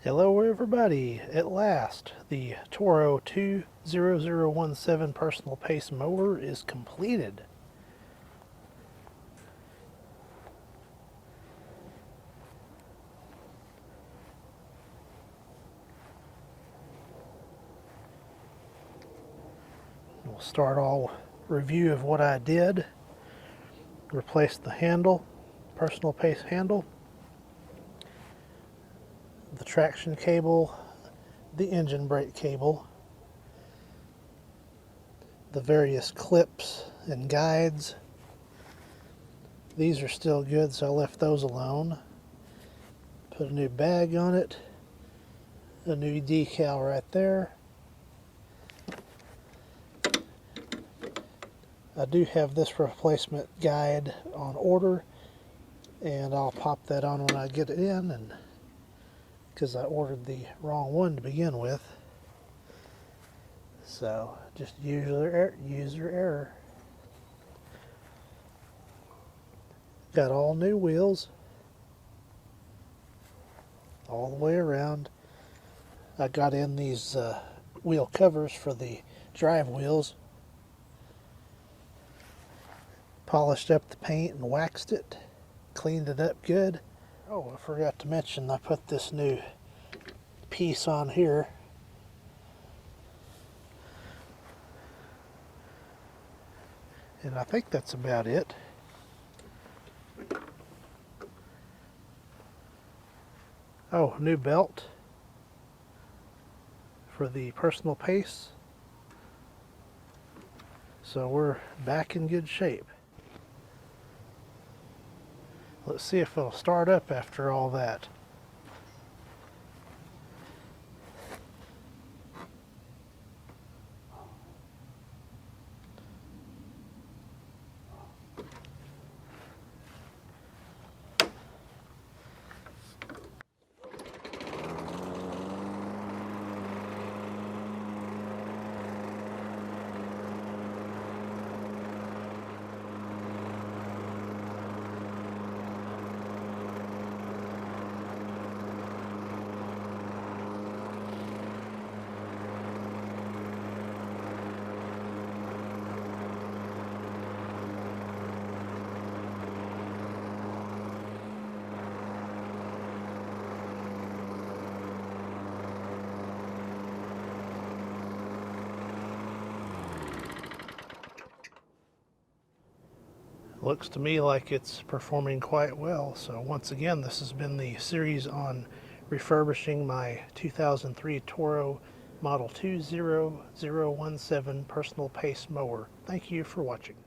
Hello everybody, at last the Toro 20017 personal pace mower is completed. We'll start all review of what I did. Replaced the handle, personal pace handle, the traction cable, the engine brake cable, the various clips and guides. These are still good, so I left those alone. Put a new bag on it, a new decal right there. I do have this replacement guide on order, and I'll pop that on when I get it in, and because I ordered the wrong one to begin with. So just user error. Got all new wheels all the way around. I got in these wheel covers for the drive wheels. Polished up the paint and waxed it. Cleaned it up good. Oh, I forgot to mention I put this new piece on here. And I think that's about it. Oh, new belt for the personal pace. So we're back in good shape. Let's see if it'll start up after all that. Looks to me like it's performing quite well. So once again, this has been the series on refurbishing my 2003 Toro Model 20017 personal pace mower. Thank you for watching.